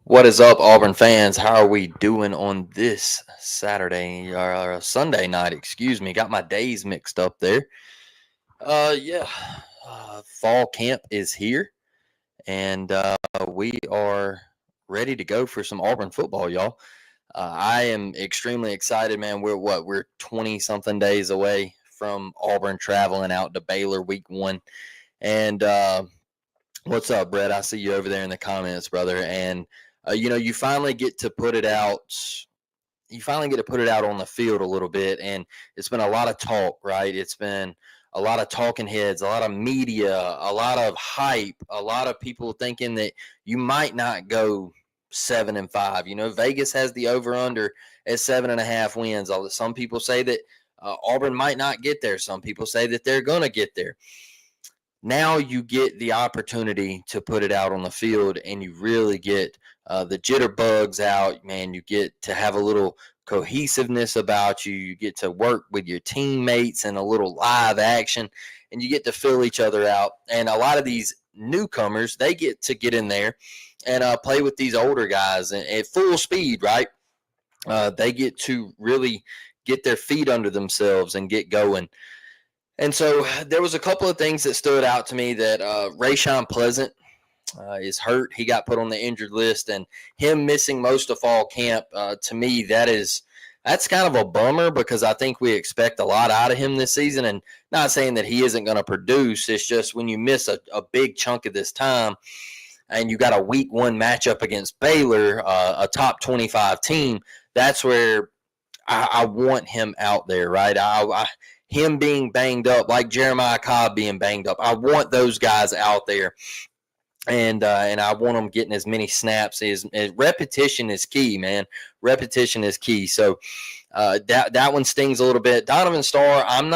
What is up, Auburn fans? How are we doing on this Saturday or Sunday night? Excuse me, got my days mixed up there. Yeah, fall camp is here, and we are ready to go for some Auburn football, y'all. I am extremely excited, man. We're 20 something days away from Auburn traveling out to Baylor week 1, and what's up, Brett? I see you over there in the comments, brother. And you finally get to put it out. You finally get to put it out on the field a little bit, and it's been a lot of talk, right? It's been a lot of talking heads, a lot of media, a lot of hype, a lot of people thinking that you might not go 7-5. Vegas has the over/under at 7.5 wins. Some people say that Auburn might not get there. Some people say that they're going to get there. Now you get the opportunity to put it out on the field, and you really get the jitterbugs out, man. You get to have a little cohesiveness about you. You get to work with your teammates and a little live action, and you get to fill each other out. And a lot of these newcomers, they get to get in there and play with these older guys at full speed, right? They get to really get their feet under themselves and get going. And so there was a couple of things that stood out to me that Rayshon Pleasant is hurt. He got put on the injured list, and him missing most of fall camp, to me, that's kind of a bummer because I think we expect a lot out of him this season. And not saying that he isn't going to produce. It's just when you miss a big chunk of this time and you got a week 1 matchup against Baylor, a top 25 team, that's where I want him out there, right? Him being banged up, like Jeremiah Cobb being banged up. I want those guys out there, and I want them getting as many snaps. As repetition is key, man. Repetition is key. So that one stings a little bit. Donovan Starr, I'm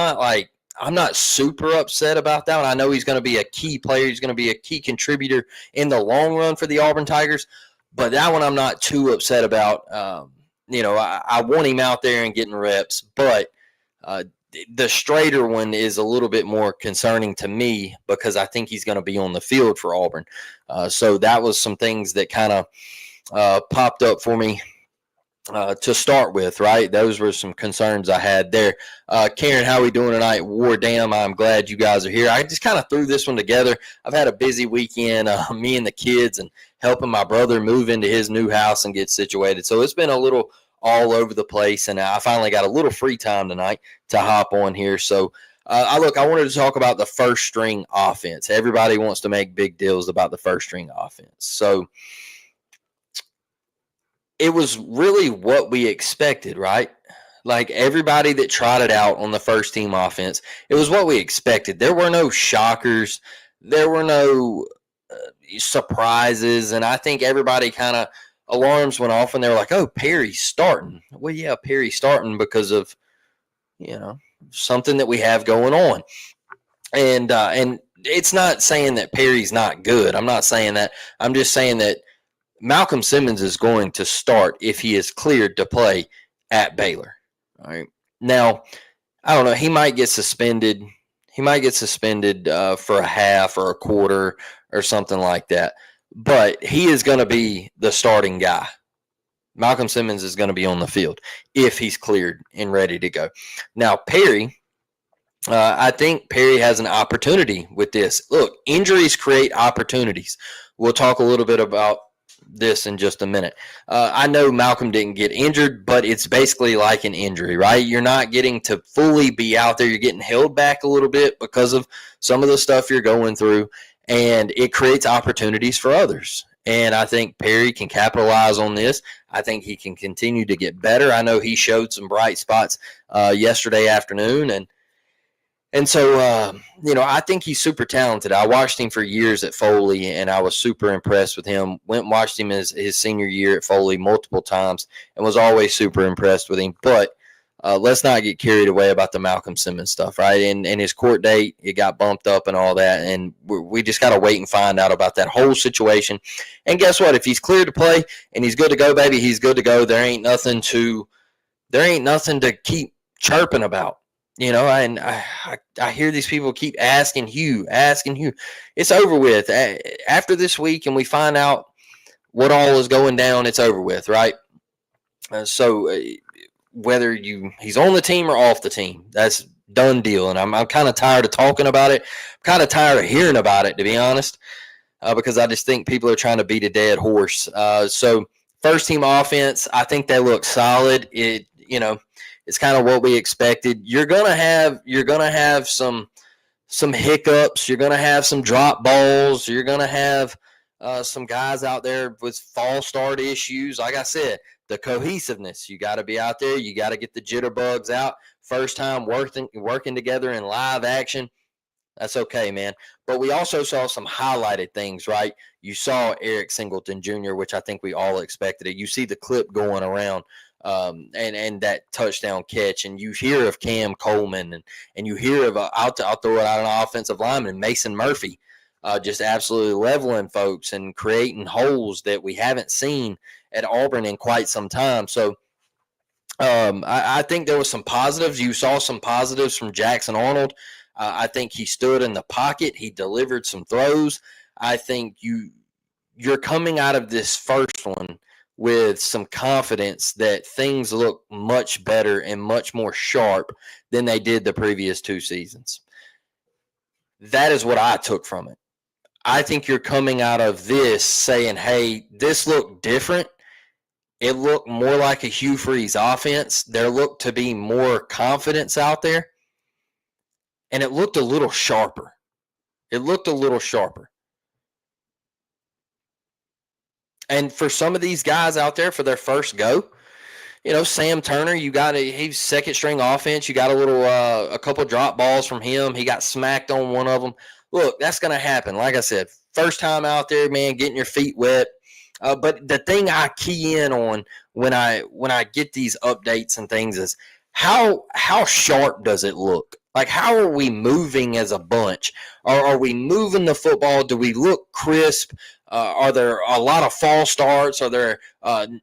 not super upset about that one. I know he's going to be a key player. He's going to be a key contributor in the long run for the Auburn Tigers, but that one I'm not too upset about. I want him out there and getting reps, but the Strader one is a little bit more concerning to me because I think he's going to be on the field for Auburn. So that was some things that kind of popped up for me to start with, right? Those were some concerns I had there. Karen, how are we doing tonight? War Dam, I'm glad you guys are here. I just kind of threw this one together. I've had a busy weekend, me and the kids, and helping my brother move into his new house and get situated. So it's been a little all over the place, and I finally got a little free time tonight to hop on here. So I wanted to talk about the first string offense. Everybody wants to make big deals about the first string offense. So it was really what we expected, right? Like everybody that trotted out on the first team offense, it was what we expected. There were no shockers. There were no surprises. And I think everybody kind of alarms went off and they were like, oh, Perry's starting. Well, yeah, Perry's starting because of, something that we have going on. And it's not saying that Perry's not good. I'm not saying that. I'm just saying that Malcolm Simmons is going to start if he is cleared to play at Baylor. All right. Now, I don't know. He might get suspended. He might get suspended for a half or a quarter or something like that. But he is going to be the starting guy. Malcolm Simmons is going to be on the field if he's cleared and ready to go. Now, Perry, I think Perry has an opportunity with this. Look, injuries create opportunities. We'll talk a little bit about this in just a minute. I know Malcolm didn't get injured, but it's basically like an injury, right? You're not getting to fully be out there. You're getting held back a little bit because of some of the stuff you're going through, and it creates opportunities for others. And I think Perry can capitalize on this. I think he can continue to get better. I know he showed some bright spots yesterday afternoon, And so, I think he's super talented. I watched him for years at Foley, and I was super impressed with him. Went and watched him his senior year at Foley multiple times, and was always super impressed with him. But let's not get carried away about the Malcolm Simmons stuff, right? And his court date, it got bumped up and all that, and we just got to wait and find out about that whole situation. And guess what? If he's cleared to play and he's good to go, baby, he's good to go. There ain't nothing to keep chirping about. And I hear these people keep asking Hugh. It's over with. After this week and we find out what all is going down, it's over with, right? So whether he's on the team or off the team, that's done deal. And I'm kind of tired of talking about it. I'm kind of tired of hearing about it, to be honest, because I just think people are trying to beat a dead horse. So first team offense, I think they look solid. It's kind of what we expected. You're gonna have some hiccups. You're gonna have some drop balls. You're gonna have some guys out there with false start issues. Like I said, the cohesiveness. You got to be out there. You got to get the jitterbugs out. First time working together in live action. That's okay, man. But we also saw some highlighted things, right? You saw Eric Singleton Jr., which I think we all expected it. You see the clip going around. And that touchdown catch, and you hear of Cam Coleman, and you hear of I'll throw it out an offensive lineman, Mason Murphy, just absolutely leveling folks and creating holes that we haven't seen at Auburn in quite some time. So I think there was some positives. You saw some positives from Jackson Arnold. I think he stood in the pocket. He delivered some throws. I think you're coming out of this first one with some confidence that things look much better and much more sharp than they did the previous two seasons. That is what I took from it. I think you're coming out of this saying, hey, this looked different. It looked more like a Hugh Freeze offense. There looked to be more confidence out there. And it looked a little sharper. And for some of these guys out there for their first go, Sam Turner, he's second string offense. You got a couple drop balls from him. He got smacked on one of them. Look, that's going to happen. Like I said, first time out there, man, getting your feet wet. But the thing I key in on when I get these updates and things is how sharp does it look? Like, how are we moving as a bunch? Are we moving the football? Do we look crisp? Are there a lot of false starts? Are there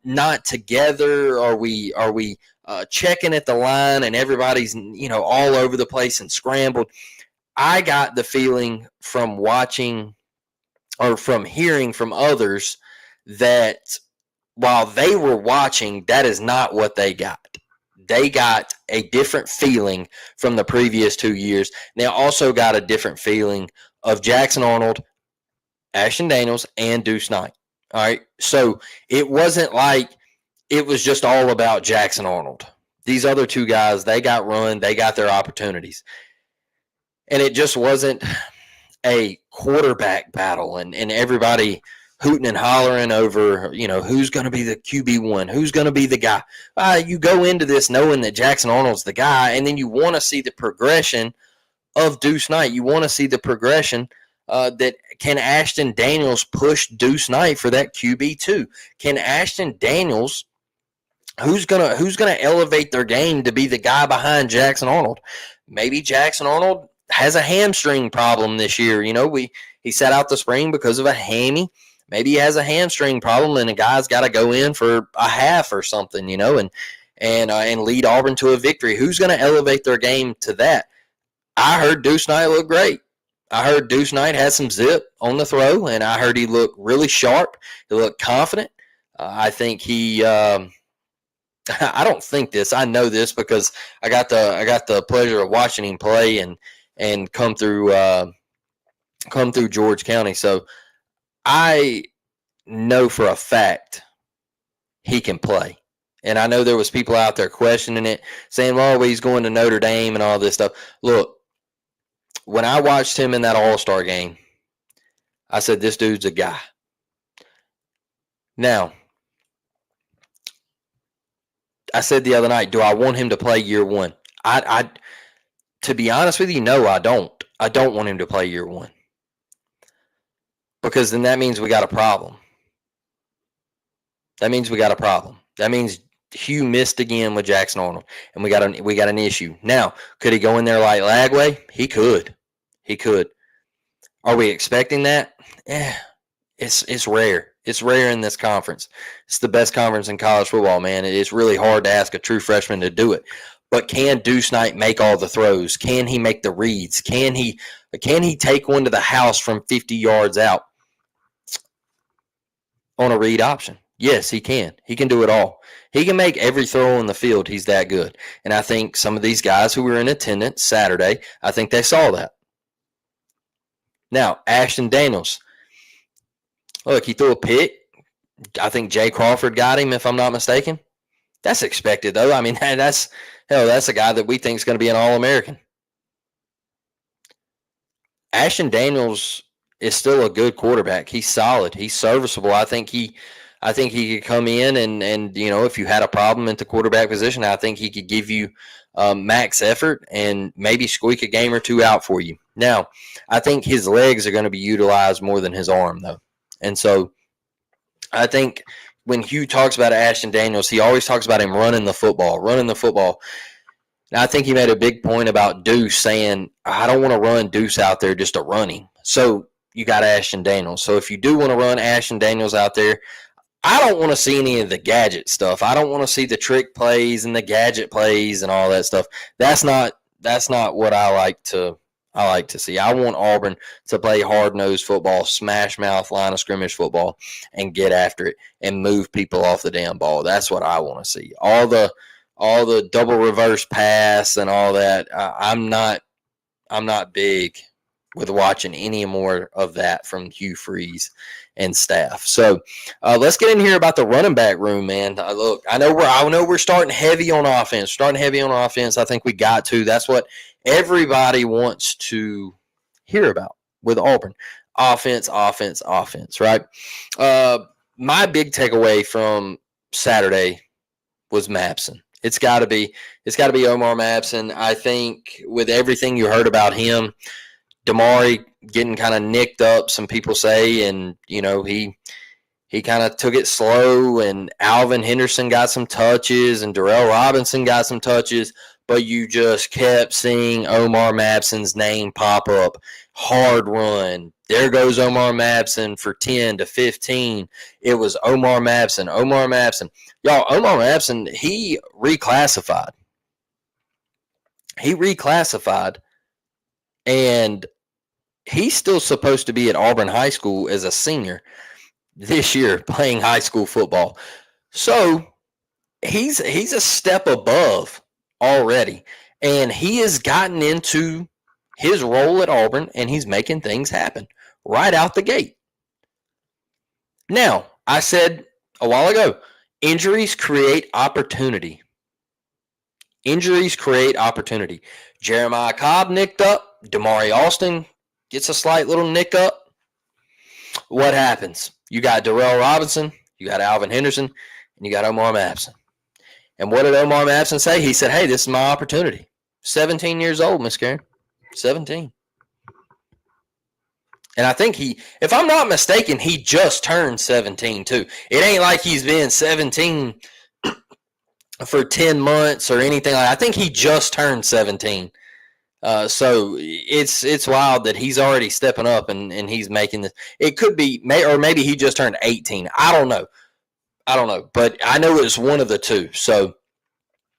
not together? Are we checking at the line and everybody's all over the place and scrambled? I got the feeling from watching or from hearing from others that while they were watching, that is not what they got. They got a different feeling from the previous 2 years. They also got a different feeling of Jackson Arnold, Ashton Daniels, and Deuce Knight. All right. So it wasn't like it was just all about Jackson Arnold. These other two guys, they got run, they got their opportunities. And it just wasn't a quarterback battle and everybody hooting and hollering over, who's going to be the QB1, who's going to be the guy. You go into this knowing that Jackson Arnold's the guy, and then you want to see the progression of Deuce Knight. You want to see the progression that can Ashton Daniels push Deuce Knight for that QB2? Can Ashton Daniels, who's gonna elevate their game to be the guy behind Jackson Arnold? Maybe Jackson Arnold has a hamstring problem this year. He sat out the spring because of a hammy. Maybe he has a hamstring problem, and a guy's got to go in for a half or something, and lead Auburn to a victory. Who's going to elevate their game to that? I heard Deuce Knight look great. I heard Deuce Knight had some zip on the throw, and I heard he looked really sharp. He looked confident. I think he. I don't think this. I know this because I got the pleasure of watching him play and come through George County. So I know for a fact he can play. And I know there was people out there questioning it, saying, well, he's going to Notre Dame and all this stuff. Look, when I watched him in that All-Star game, I said, this dude's a guy. Now, I said the other night, do I want him to play year one? To be honest with you, no, I don't. I don't want him to play year one. Because then that means we got a problem. That means Hugh missed again with Jackson Arnold, and we got an issue. Now, could he go in there like Lagway? He could. Are we expecting that? It's rare. It's rare in this conference. It's the best conference in college football, man. It's really hard to ask a true freshman to do it. But can Deuce Knight make all the throws? Can he make the reads? Can he take one to the house from 50 yards out on a read option? Yes, he can. He can do it all. He can make every throw on the field. He's that good. And I think some of these guys who were in attendance Saturday, I think they saw that. Now, Ashton Daniels. Look, he threw a pick. I think Jay Crawford got him, if I'm not mistaken. That's expected, though. I mean, that's a guy that we think is going to be an All-American. Ashton Daniels is still a good quarterback. He's solid. He's serviceable. I think he could come in and if you had a problem at the quarterback position, I think he could give you max effort and maybe squeak a game or two out for you. Now, I think his legs are going to be utilized more than his arm, though. And so I think when Hugh talks about Ashton Daniels, he always talks about him running the football. Now, I think he made a big point about Deuce saying, I don't want to run Deuce out there just to run him. So you got Ashton Daniels. So if you do want to run Ashton Daniels out there, I don't want to see any of the gadget stuff. I don't want to see the trick plays and the gadget plays and all that stuff. That's not what I like to see. I want Auburn to play hard-nosed football, smash-mouth, line of scrimmage football, and get after it and move people off the damn ball. That's what I want to see. All the double reverse pass and all that. I'm not big with watching any more of that from Hugh Freeze and staff. So let's get in here about the running back room, man. Look, I know we're starting heavy on offense. I think we got to. That's what everybody wants to hear about with Auburn. Offense, right? My big takeaway from Saturday was Mabson. It's got to be Omar Mabson. I think with everything you heard about him, Damari getting kind of nicked up, some people say, and he kind of took it slow, and Alvin Henderson got some touches, and Darrell Robinson got some touches, but you just kept seeing Omar Mabson's name pop up. Hard run. There goes Omar Mabson for 10 to 15. It was Omar Mabson. Y'all, Omar Mabson, he reclassified. And he's still supposed to be at Auburn High School as a senior this year playing high school football. So he's a step above already. And he has gotten into his role at Auburn, and he's making things happen right out the gate. Now, I said a while ago, injuries create opportunity. Jeremiah Cobb nicked up. Damari Alston gets a slight little nick up. What happens? You got Darrell Robinson, you got Alvin Henderson, and you got Omar Mabson. And what did Omar Mabson say? He said, hey, this is my opportunity. 17 years old, Miss Karen. 17. And I think if I'm not mistaken, he just turned 17 too. It ain't like he's been 17 for 10 months or anything like that. I think he just turned 17. So it's wild that he's already stepping up and he's making this. It could be, or maybe he just turned 18. I don't know. But I know it's one of the two. So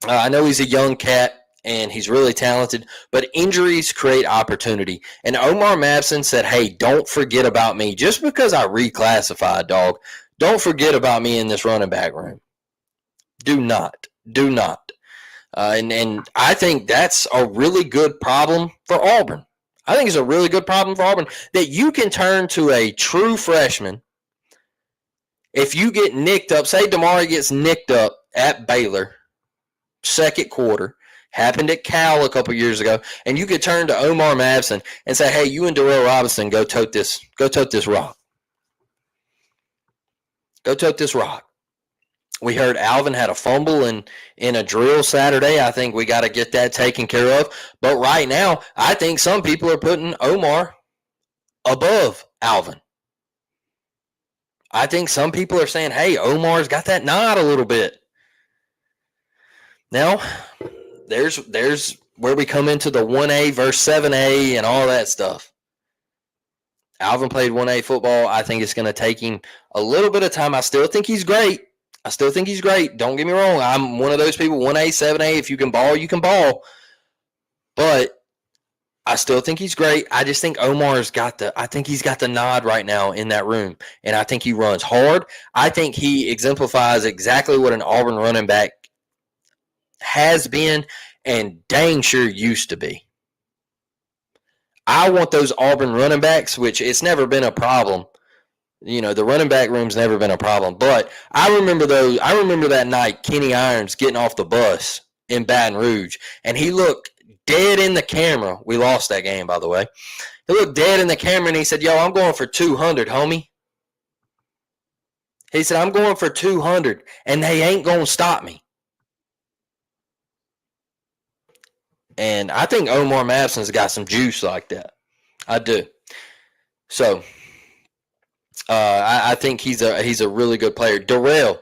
I know he's a young cat and he's really talented, but injuries create opportunity. And Omar Mabson said, hey, don't forget about me. Just because I reclassified, dog, don't forget about me in this running back room. Do not. And I think that's a really good problem for Auburn. That you can turn to a true freshman. If you get nicked up, say Damari gets nicked up at Baylor, second quarter, happened at Cal a couple years ago, and you could turn to Omar Mabson and say, hey, you and Darrell Robinson go tote this rock. We heard Alvin had a fumble in a drill Saturday. I think we got to get that taken care of. But right now, I think some people are putting Omar above Alvin. I think some people are saying, hey, Omar's got that nod a little bit. Now, there's where we come into the 1A versus 7A and all that stuff. Alvin played 1A football. I think it's going to take him a little bit of time. I still think he's great. Don't get me wrong. I'm one of those people, 1A, 7A. If you can ball, you can ball. But I still think he's great. I just think Omar's got the nod right now in that room. And I think he runs hard. I think he exemplifies exactly what an Auburn running back has been and dang sure used to be. I want those Auburn running backs, which it's never been a problem. You know, the running back room's never been a problem. But I remember that night Kenny Irons getting off the bus in Baton Rouge, and he looked dead in the camera. We lost that game, by the way. He looked dead in the camera, and he said, yo, I'm going for 200, homie. He said, I'm going for 200, and they ain't going to stop me. And I think Omar Madison's got some juice like that. I do. So I think he's a really good player. Darrell,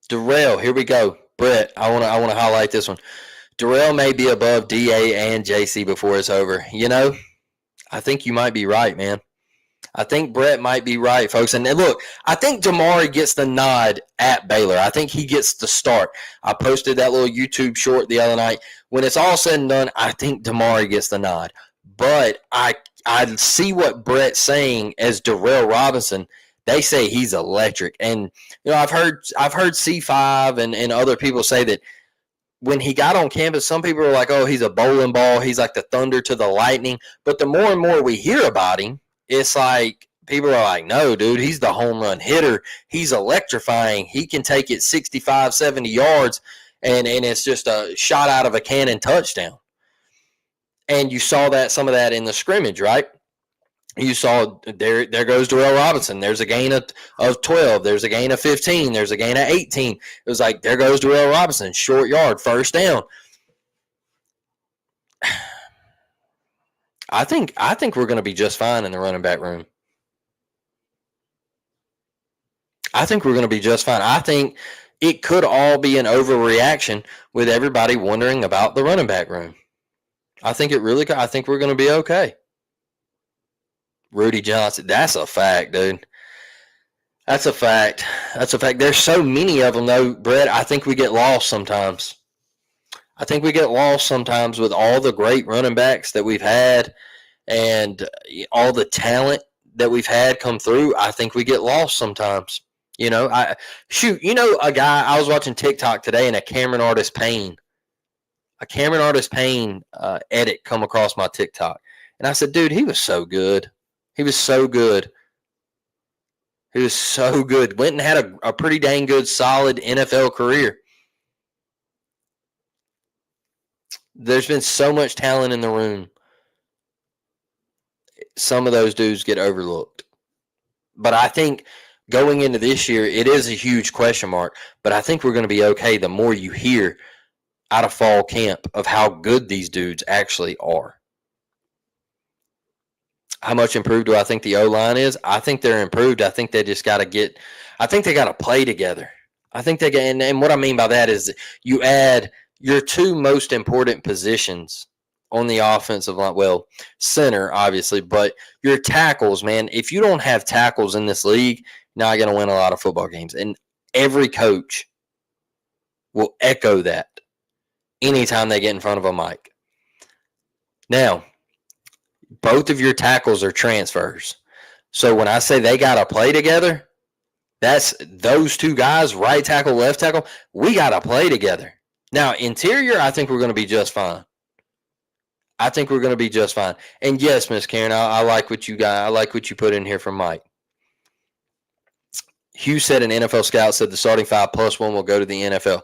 here we go. Brett, I want to highlight this one. Darrell may be above DA and JC before it's over. You know, I think you might be right, man. I think Brett might be right, folks. And look, I think Damari gets the nod at Baylor. I think he gets the start. I posted that little YouTube short the other night. When it's all said and done, I think Damari gets the nod. But I see what Brett's saying as Darrell Robinson. They say he's electric. And, you know, I've heard C5 and other people say that when he got on campus, some people are like, oh, he's a bowling ball. He's like the thunder to the lightning. But the more and more we hear about him, it's like people are like, no, dude, he's the home run hitter. He's electrifying. He can take it 65, 70 yards, and it's just a shot out of a cannon touchdown. And you saw some of that in the scrimmage, right? You saw there goes Darrell Robinson. There's a gain of 12. There's a gain of 15. There's a gain of 18. It was like, there goes Darrell Robinson, short yard, first down. I think we're going to be just fine in the running back room. I think we're going to be just fine. I think it could all be an overreaction with everybody wondering about the running back room. I think we're going to be okay. Rudy Johnson, that's a fact, dude. That's a fact. There's so many of them, though, Brett. I think we get lost sometimes. With all the great running backs that we've had and all the talent that we've had come through. I think we get lost sometimes. You know, a guy, I was watching TikTok today and a Cameron Artist Payne edit come across my TikTok. And I said, dude, he was so good. Went and had a pretty dang good, solid NFL career. There's been so much talent in the room. Some of those dudes get overlooked. But I think going into this year, it is a huge question mark. But I think we're going to be okay the more you hear out of fall camp of how good these dudes actually are. How much improved do I think the O-line is? I think they're improved. I think they just got to play together. I think they can, and what I mean by that is you add your two most important positions on the offensive line. Well, center, obviously, but your tackles, man. If you don't have tackles in this league, you're not going to win a lot of football games. And every coach will echo that anytime they get in front of a mic. Now, both of your tackles are transfers. So when I say they got to play together, that's those two guys, right tackle, left tackle, we got to play together. Now, interior, I think we're going to be just fine. And yes, Miss Karen, I like what you got. I like what you put in here from Mike. Hugh said an NFL scout said the starting 5+1 will go to the NFL.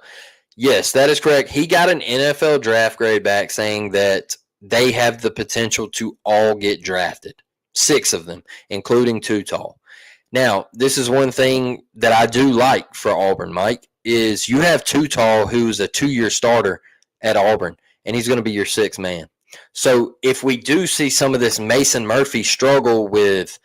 Yes, that is correct. He got an NFL draft grade back saying that they have the potential to all get drafted. 6 of them, including Too Tall. Now, this is one thing that I do like for Auburn, Mike. is you have Tutall, who's a 2-year starter at Auburn, and he's going to be your sixth man. So if we do see some of this Mason Murphy struggle with,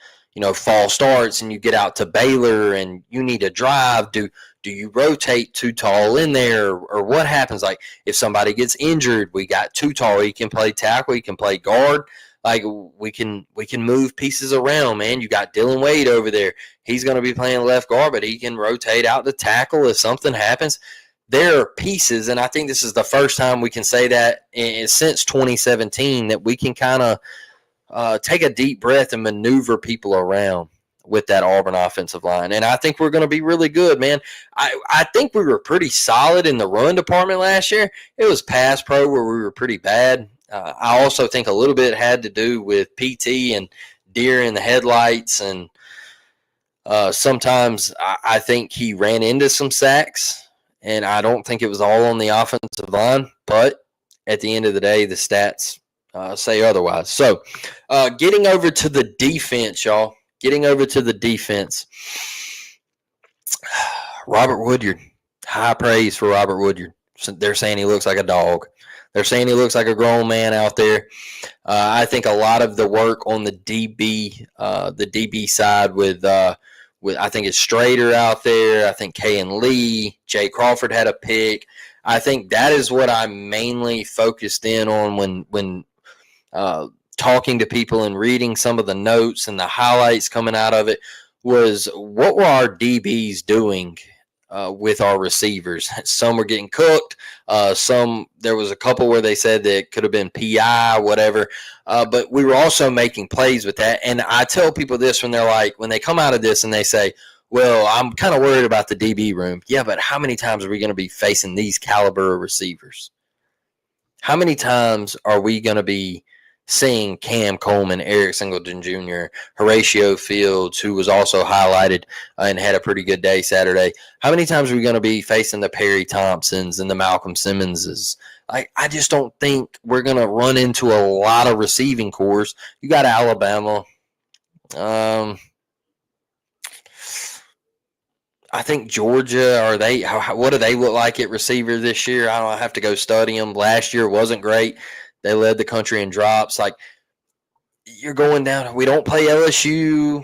fall starts, and you get out to Baylor and you need a drive, do you rotate Tutall in there, or what happens? Like if somebody gets injured, we got Tutall. He can play tackle, he can play guard. Like we can move pieces around, man. You got Dylan Wade over there. He's going to be playing left guard, but he can rotate out to tackle if something happens. There are pieces, and I think this is the first time we can say that since 2017 that we can kind of take a deep breath and maneuver people around with that Auburn offensive line. And I think we're going to be really good, man. I think we were pretty solid in the run department last year. It was pass pro where we were pretty bad. I also think a little bit had to do with PT and deer in the headlights, and sometimes I think he ran into some sacks, and I don't think it was all on the offensive line, but at the end of the day, the stats say otherwise. So getting over to the defense, y'all, Robert Woodyard, high praise for Robert Woodyard. They're saying he looks like a dog. They're saying he looks like a grown man out there. I think a lot of the work on the DB side with I think it's Strader out there. I think Kay and Lee, Jay Crawford had a pick. I think that is what I mainly focused in on when talking to people and reading some of the notes and the highlights coming out of it was what were our DBs doing with our receivers. Some were getting cooked. There was a couple where they said that it could have been PI, whatever. But we were also making plays with that. And I tell people this when they come out of this and they say, well, I'm kind of worried about the DB room. Yeah, but how many times are we going to be facing these caliber of receivers? How many times are we going to be seeing Cam Coleman, Eric Singleton Jr., Horatio Fields, who was also highlighted and had a pretty good day Saturday? How many times are we going to be facing the Perry Thompsons and the Malcolm Simmonses? I just don't think we're going to run into a lot of receiving cores. You got Alabama. I think Georgia, what do they look like at receiver this year? I have to go study them. Last year wasn't great. They led the country in drops. Like, you're going down. We don't play LSU.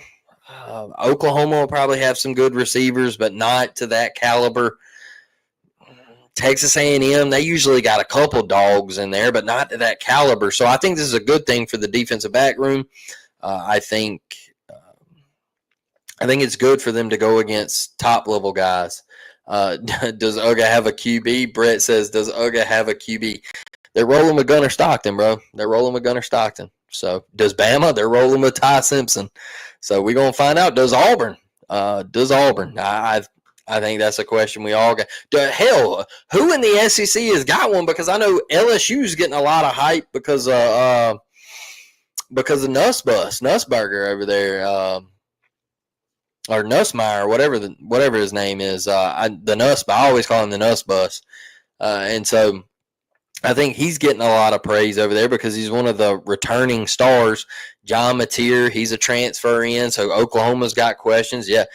Oklahoma will probably have some good receivers, but not to that caliber. Texas A&M, they usually got a couple dogs in there, but not to that caliber. So I think this is a good thing for the defensive back room. I think it's good for them to go against top-level guys. Does UGA have a QB? Brett says, does UGA have a QB? They're rolling with Gunnar Stockton, bro. They're rolling with Gunnar Stockton. So does Bama? They're rolling with Ty Simpson. So we're going to find out. Does Auburn? I think that's a question we all got. Hell, who in the SEC has got one? Because I know LSU's getting a lot of hype because of Nussberger over there, or Nussmeyer, whatever his name is. The Nuss, I always call him the Nuss Bus. And so I think he's getting a lot of praise over there because he's one of the returning stars. John Mateer, he's a transfer in, so Oklahoma's got questions. Yeah,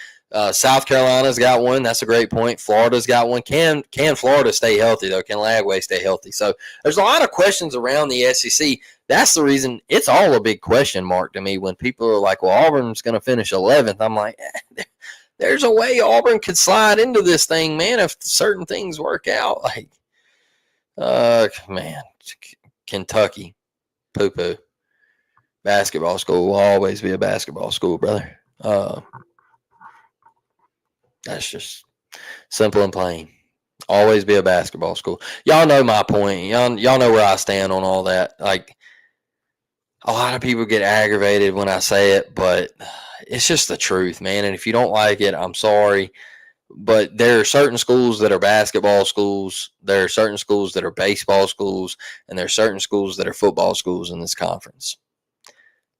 South Carolina's got one. That's a great point. Florida's got one. Can Florida stay healthy, though? Can Lagway stay healthy? So there's a lot of questions around the SEC. That's the reason it's all a big question mark to me when people are like, well, Auburn's going to finish 11th. I'm like, there's a way Auburn could slide into this thing, man, if certain things work out. Like, man, Kentucky, poo-poo. Basketball school will always be a basketball school, brother. That's just simple and plain. Always be a basketball school. Y'all know my point. Y'all know where I stand on all that. Like, a lot of people get aggravated when I say it, but it's just the truth, man. And if you don't like it, I'm sorry. But there are certain schools that are basketball schools. There are certain schools that are baseball schools. And there are certain schools that are football schools in this conference.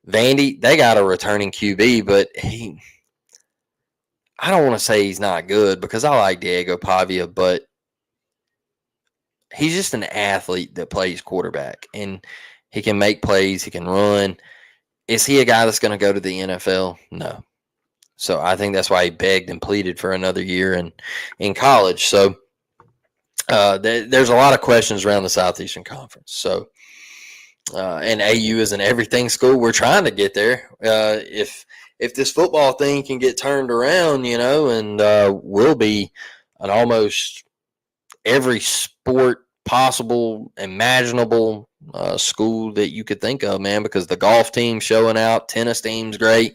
Vandy, they got a returning QB, but I don't want to say he's not good because I like Diego Pavia, but he's just an athlete that plays quarterback. And he can make plays. He can run. Is he a guy that's going to go to the NFL? No. So I think that's why he begged and pleaded for another year in college. So there's a lot of questions around the Southeastern Conference. So and AU is an everything school. We're trying to get there. If this football thing can get turned around, and we'll be an almost every sport possible, imaginable school that you could think of, man, because the golf team's showing out, tennis team's great.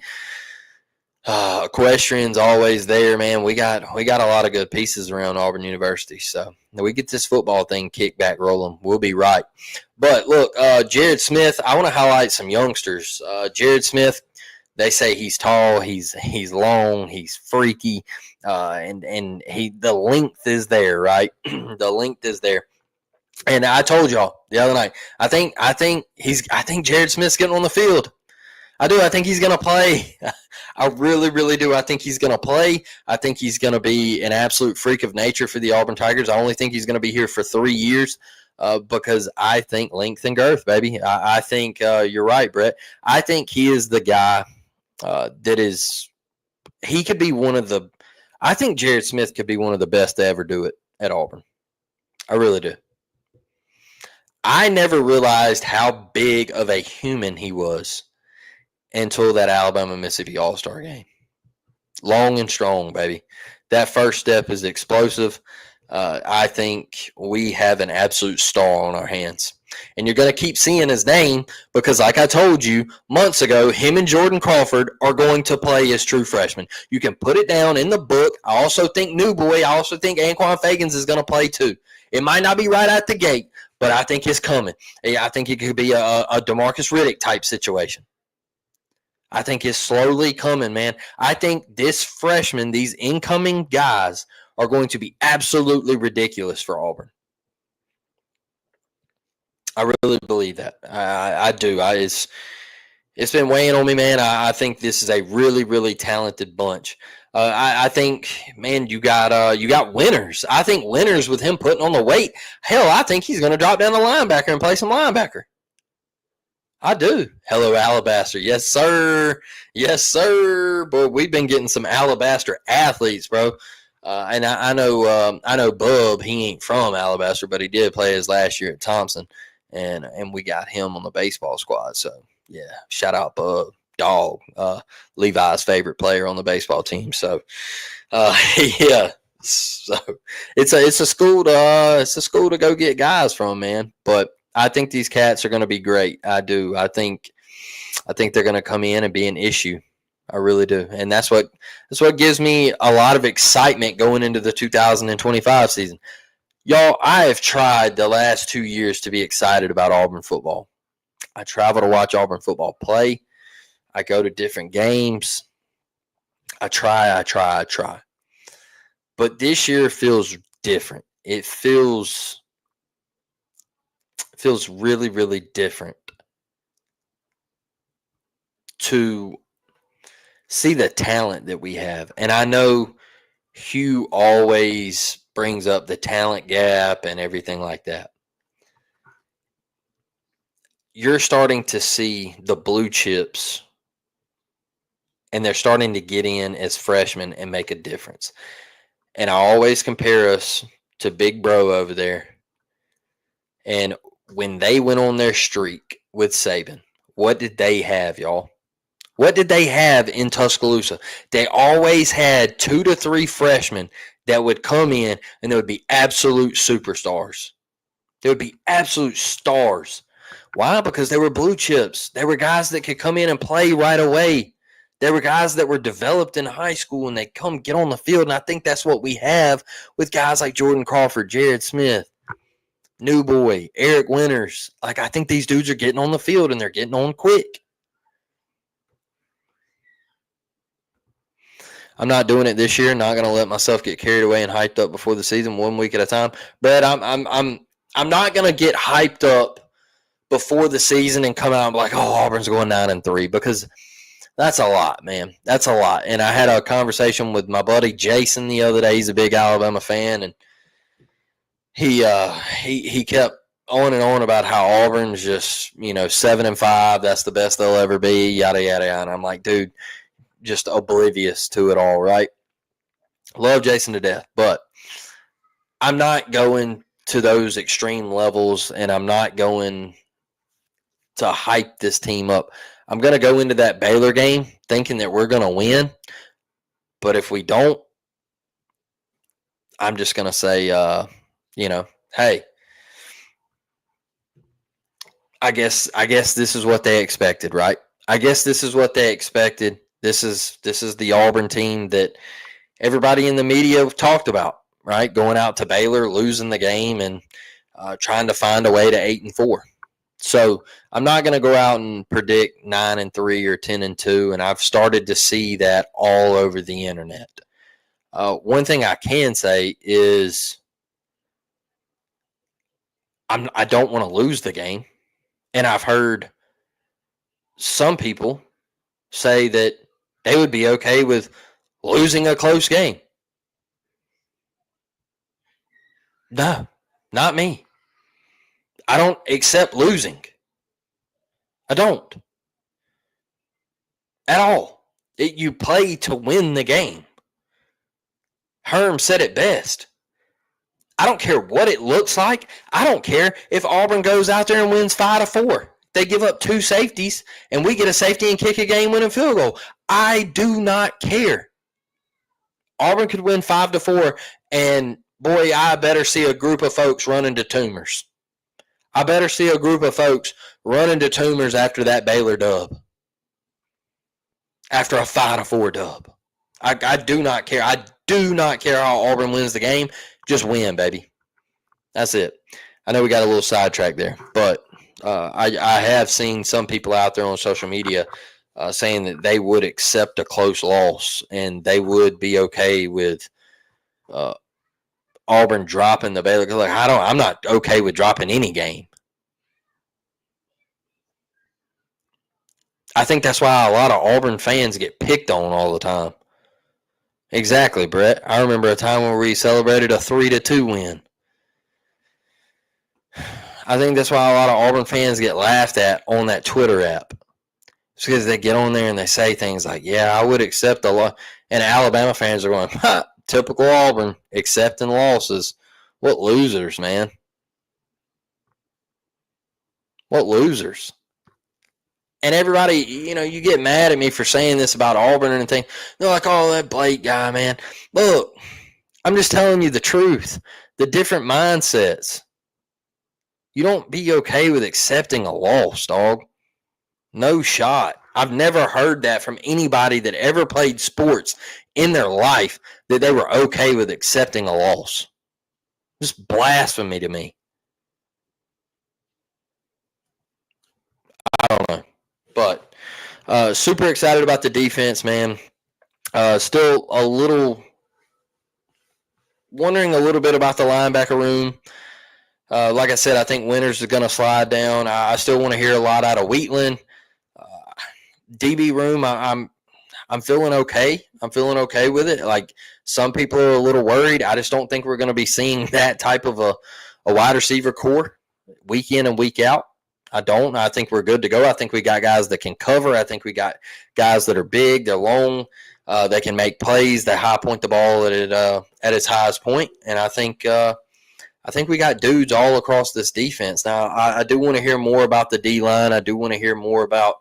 Equestrian's always there, man. We got a lot of good pieces around Auburn University. So we get this football thing kicked back rolling, we'll be right. But look, Jared Smith, I want to highlight some youngsters. Jared Smith, they say he's tall, he's long, he's freaky, and the length is there, right? The length is there. And I told y'all the other night, I think Jared Smith's getting on the field. I do. I think he's going to play. I really, really do. I think he's going to play. I think he's going to be an absolute freak of nature for the Auburn Tigers. I only think he's going to be here for 3 years because I think length and girth, baby. I think you're right, Brett. I think he is the guy that is – he could be one of the – I think Jared Smith could be one of the best to ever do it at Auburn. I really do. I never realized how big of a human he was until that Alabama-Mississippi All-Star game. Long and strong, baby. That first step is explosive. I think we have an absolute star on our hands. And you're going to keep seeing his name because, like I told you months ago, him and Jordan Crawford are going to play as true freshmen. You can put it down in the book. I also think New Boy, I also think Anquan Fagans is going to play too. It might not be right out the gate, but I think it's coming. I think it could be a DeMarcus Riddick type situation. I think it's slowly coming, man. I think this freshman, these incoming guys, are going to be absolutely ridiculous for Auburn. I really believe that. I do. It's been weighing on me, man. I think this is a really, really talented bunch. I think, man, you got Winters. I think Winters with him putting on the weight. Hell, I think he's going to drop down the linebacker and play some linebacker. I do. Hello, Alabaster. Yes, sir. Yes, sir. Boy, we've been getting some Alabaster athletes, bro. And I know Bub, he ain't from Alabaster, but he did play his last year at Thompson. And we got him on the baseball squad. So, yeah, shout out Bub. Dog. Levi's favorite player on the baseball team. So, yeah. So it's a school to go get guys from, man. But I think these cats are going to be great. I do. I think they're going to come in and be an issue. I really do. And that's what gives me a lot of excitement going into the 2025 season. Y'all, I have tried the last 2 years to be excited about Auburn football. I travel to watch Auburn football play. I go to different games. I try. But this year feels different. It feels really, really different to see the talent that we have. And I know Hugh always brings up the talent gap and everything like that. You're starting to see the blue chips, and they're starting to get in as freshmen and make a difference. And I always compare us to Big Bro over there. And when they went on their streak with Saban, what did they have, y'all? What did they have in Tuscaloosa? They always had 2 to 3 freshmen that would come in, and they would be absolute superstars. They would be absolute stars. Why? Because they were blue chips. They were guys that could come in and play right away. They were guys that were developed in high school, and they come get on the field, and I think that's what we have with guys like Jordan Crawford, Jared Smith, New Boy, Eric Winters. Like, I think these dudes are getting on the field, and they're getting on quick. I'm not doing it this year. Not going to let myself get carried away and hyped up before the season 1 week at a time. But I'm not going to get hyped up before the season and come out and be like, oh, Auburn's going 9-3, because that's a lot, man. That's a lot. And I had a conversation with my buddy Jason the other day. He's a big Alabama fan, and he kept on and on about how Auburn's just 7-5. That's the best they'll ever be. Yada yada yada. And I'm like, dude, just oblivious to it all, right? Love Jason to death, but I'm not going to those extreme levels, and I'm not going to hype this team up. I'm going to go into that Baylor game thinking that we're going to win, but if we don't, I'm just going to say, hey, I guess this is what they expected, right? I guess this is what they expected. This is the Auburn team that everybody in the media talked about, right? Going out to Baylor, losing the game, and trying to find a way to 8-4. So I'm not going to go out and predict 9-3 or 10-2, and I've started to see that all over the internet. One thing I can say is I don't want to lose the game, and I've heard some people say that they would be okay with losing a close game. No, not me. I don't accept losing. I don't. At all. You play to win the game. Herm said it best. I don't care what it looks like. I don't care if Auburn goes out there and wins 5-4. They give up 2 safeties and we get a safety and kick a game-winning field goal. I do not care. Auburn could win 5-4, and boy, I better see a group of folks run into tumors. I better see a group of folks run into tumors after that Baylor dub. After a 5-4 dub. I do not care. I do not care how Auburn wins the game. Just win, baby. That's it. I know we got a little sidetrack there, but I have seen some people out there on social media saying that they would accept a close loss and they would be okay with Auburn dropping the Baylor. Like, I'm not okay with dropping any game. I think that's why a lot of Auburn fans get picked on all the time. Exactly, Brett. I remember a time where we celebrated a 3-2 win. I think that's why a lot of Auburn fans get laughed at on that Twitter app. It's because they get on there and they say things like, yeah, I would accept a lot. And Alabama fans are going, ha, typical Auburn, accepting losses. What losers, man. What losers. And everybody, you get mad at me for saying this about Auburn and everything. They're like, oh, that Blake guy, man. Look, I'm just telling you the truth. The different mindsets. You don't be okay with accepting a loss, dog. No shot. I've never heard that from anybody that ever played sports in their life, that they were okay with accepting a loss. Just blasphemy to me. I don't know. But super excited about the defense, man. Still wondering a little bit about the linebacker room. Like I said, I think Winters is going to slide down. I still want to hear a lot out of Wheatland. DB room, I'm feeling okay. I'm feeling okay with it. Like, some people are a little worried. I just don't think we're going to be seeing that type of a wide receiver core week in and week out. I don't. I think we're good to go. I think we got guys that can cover. I think we got guys that are big, they're long, they can make plays, they high point the ball at its highest point. And I think we got dudes all across this defense. Now, I do want to hear more about the D-line. I do want to hear more about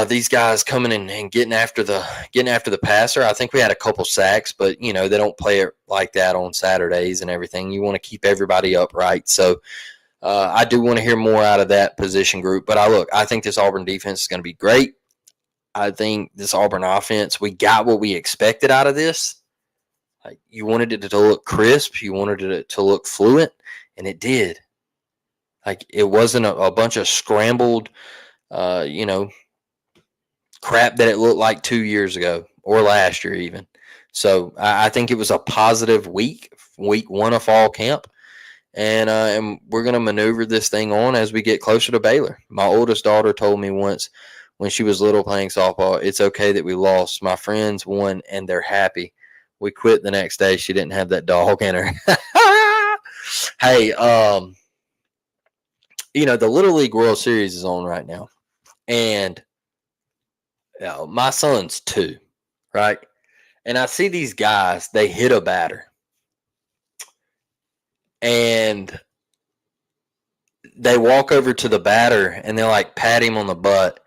these guys coming in and getting after the passer. I think we had a couple sacks, but they don't play it like that on Saturdays and everything. You want to keep everybody upright. So I do want to hear more out of that position group. But I think this Auburn defense is going to be great. I think this Auburn offense, we got what we expected out of this. Like, you wanted it to look crisp, you wanted it to look fluent, and it did. Like, it wasn't a bunch of scrambled, crap that it looked like 2 years ago or last year even. So I think it was a positive week 1 of fall camp. And we're going to maneuver this thing on as we get closer to Baylor. My oldest daughter told me once when she was little playing softball, it's okay that we lost. My friends won and they're happy. We quit the next day. She didn't have that dog in her. Hey, the Little League World Series is on right now. And My son's 2, right? And I see these guys, they hit a batter. And they walk over to the batter and they like pat him on the butt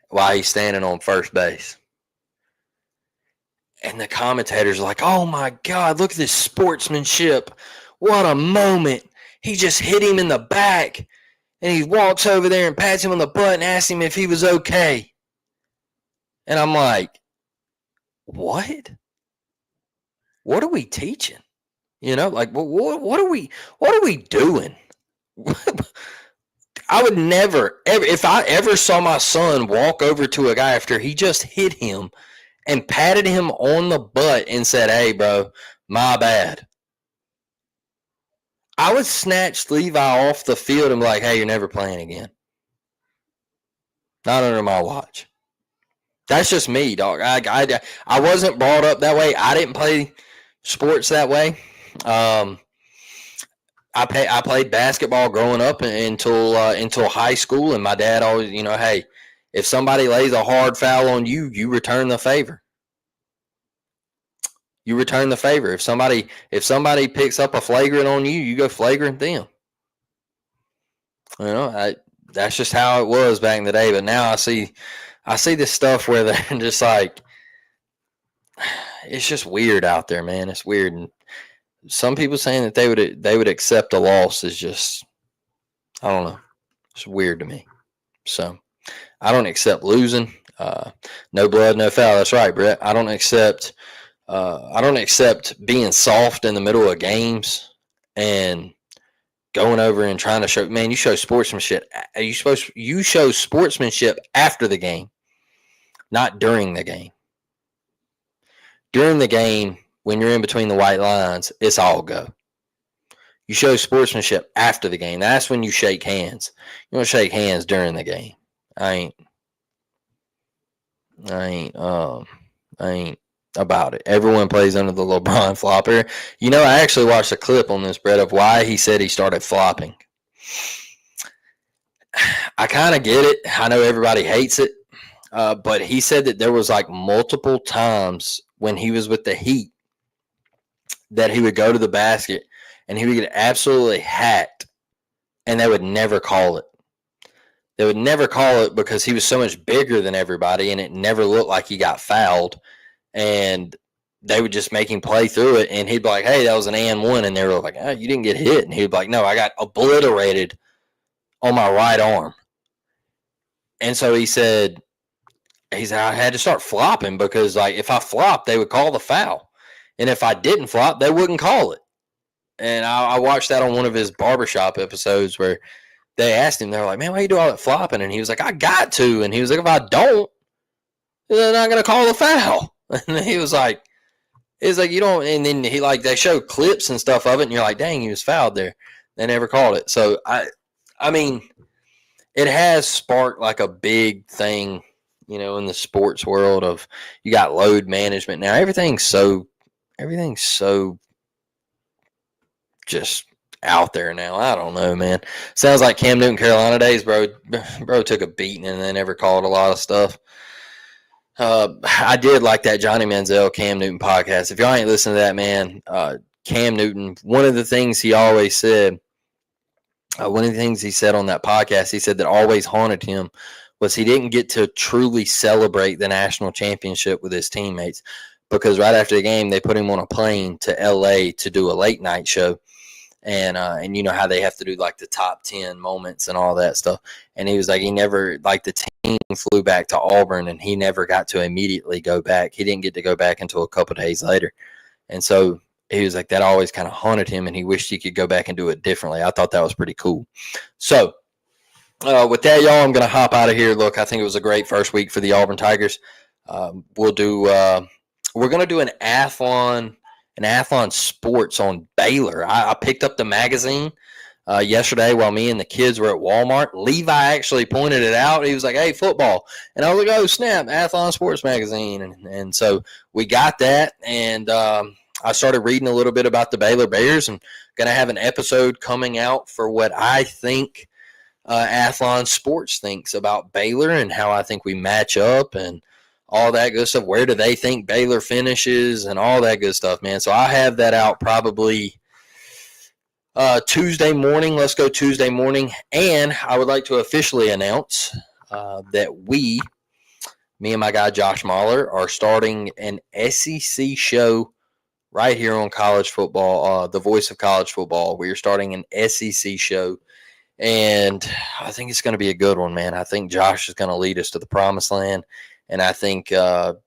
while he's standing on first base. And the commentators are like, oh my God, look at this sportsmanship. What a moment. He just hit him in the back. And he walks over there and pats him on the butt and asks him if he was okay. And I'm like, what? What are we teaching? Like what are we doing? I would never, ever, if I ever saw my son walk over to a guy after he just hit him and patted him on the butt and said, hey, bro, my bad, I would snatch Levi off the field and be like, hey, you're never playing again. Not under my watch. That's just me, dog. I wasn't brought up that way. I didn't play sports that way. I played basketball growing up until high school, and my dad always, hey, if somebody lays a hard foul on you, you return the favor. You return the favor. If somebody picks up a flagrant on you, you go flagrant them. That's just how it was back in the day. But now I see this stuff where they're just like, it's just weird out there, man. It's weird. And some people saying that they would accept a loss is just, I don't know. It's weird to me. So I don't accept losing. No blood, no foul. That's right, Brett. I don't accept being soft in the middle of games and going over and trying to show. Man, you show sportsmanship. You show sportsmanship after the game, not during the game. During the game, when you're in between the white lines, it's all go. You show sportsmanship after the game. That's when you shake hands. You don't shake hands during the game. I ain't about it. Everyone plays under the LeBron flopper. I actually watched a clip on this, Brett, of why he said he started flopping. I kind of get it. I know everybody hates it. But he said that there was like multiple times when he was with the Heat that he would go to the basket and he would get absolutely hacked and they would never call it. They would never call it because he was so much bigger than everybody and it never looked like he got fouled. And they would just make him play through it. And he'd be like, hey, that was an and one. And they were like, oh, you didn't get hit. And he'd be like, no, I got obliterated on my right arm. And so he said, I had to start flopping because, like, if I flopped, they would call the foul. And if I didn't flop, they wouldn't call it. And I watched that on one of his barbershop episodes where they asked him, they were like, man, why you do all that flopping? And he was like, I got to. And he was like, if I don't, they're not going to call the foul. And he was like, you don't. And then they showed clips and stuff of it. And you're like, dang, he was fouled there. They never called it. So, I mean, it has sparked like a big thing, in the sports world of you got load management. Now everything's so just out there now. I don't know, man. Sounds like Cam Newton, Carolina days, bro. Bro took a beating and they never called a lot of stuff. I did like that Johnny Manziel Cam Newton podcast. If y'all ain't listening to that, man, Cam Newton, one of the things he always said, one of the things he said on that podcast, he said that always haunted him was he didn't get to truly celebrate the national championship with his teammates because right after the game, they put him on a plane to LA to do a late night show. And you know how they have to do like the top 10 moments and all that stuff. And he was like, the team flew back to Auburn and he never got to immediately go back. He didn't get to go back until a couple of days later. And so he was like, that always kind of haunted him and he wished he could go back and do it differently. I thought that was pretty cool. So with that, y'all, I'm going to hop out of here. Look, I think it was a great first week for the Auburn Tigers. We're going to do an Athlon Sports on Baylor. I picked up the magazine yesterday while me and the kids were at Walmart. Levi actually pointed it out. He was like, hey, football. And I was like, oh, snap, Athlon Sports magazine. And so we got that. And I started reading a little bit about the Baylor Bears. I'm going to have an episode coming out for what I think Athlon Sports thinks about Baylor and how I think we match up and all that good stuff. Where do they think Baylor finishes and all that good stuff, man. So I have that out probably Tuesday morning. Let's go Tuesday morning. And I would like to officially announce that me and my guy Josh Mahler, are starting an SEC show right here on college football, the voice of college football. We are starting an SEC show, and I think it's going to be a good one, man. I think Josh is going to lead us to the promised land, and I think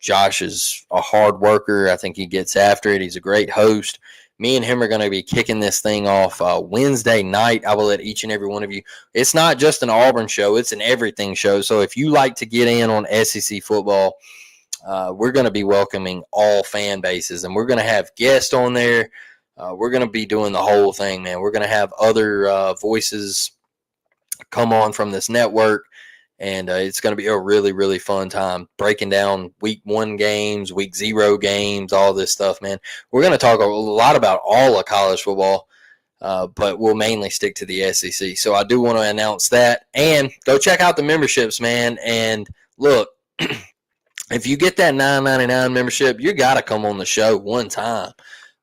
Josh is a hard worker. I think he gets after it. He's a great host. Me and him are going to be kicking this thing off Wednesday night. I will let each and every one of you. It's not just an Auburn show. It's an everything show. So if you like to get in on SEC football, we're going to be welcoming all fan bases, and we're going to have guests on there. We're going to be doing the whole thing, man. We're going to have other voices come on from this network, and it's going to be a really, really fun time breaking down week 1 games, week 0 games, all this stuff, man. We're going to talk a lot about all of college football, but we'll mainly stick to the SEC. So I do want to announce that. And go check out the memberships, man. And look, if you get that $9.99 membership, you got to come on the show one time.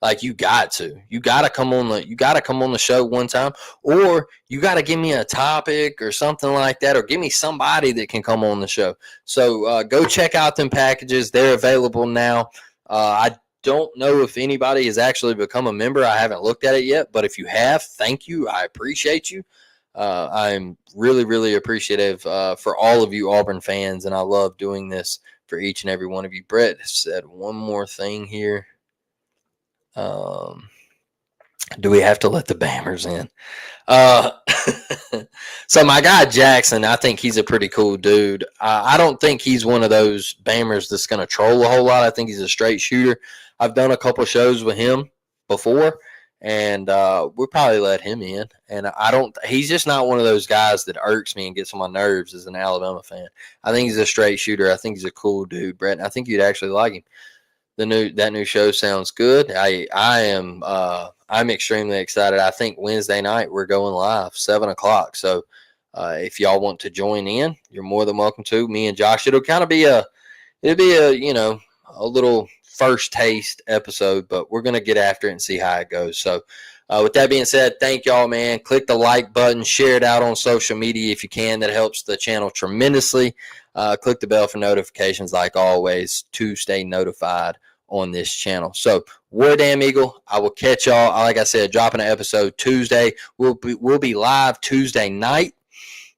Like, you got to come on the show one time, or you got to give me a topic or something like that, or give me somebody that can come on the show. So go check out them packages. They're available now. I don't know if anybody has actually become a member. I haven't looked at it yet, but if you have, thank you. I appreciate you. I'm really, really appreciative for all of you Auburn fans, and I love doing this for each and every one of you. Brett said one more thing here. Do we have to let the Bammers in? So my guy Jackson, I think he's a pretty cool dude. I don't think he's one of those Bammers that's going to troll a whole lot. I think he's a straight shooter. I've done a couple shows with him before, and we'll probably let him in. And he's just not one of those guys that irks me and gets on my nerves as an Alabama fan. I think he's a straight shooter. I think he's a cool dude, Brett. And I think you'd actually like him. That new show sounds good. I'm extremely excited. I think Wednesday night we're going live 7:00. So if y'all want to join in, you're more than welcome to. Me and Josh, it'll be a little first taste episode, but we're gonna get after it and see how it goes. So with that being said, thank y'all, man. Click the like button, share it out on social media if you can. That helps the channel tremendously. Click the bell for notifications, like always, to stay notified on this channel. So, War Damn Eagle, I will catch y'all. Like I said, dropping an episode Tuesday. We'll be live Tuesday night.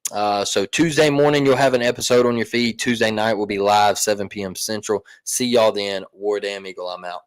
So Tuesday morning, you'll have an episode on your feed. Tuesday night, we'll be live 7 p.m. Central. See y'all then. War Damn Eagle, I'm out.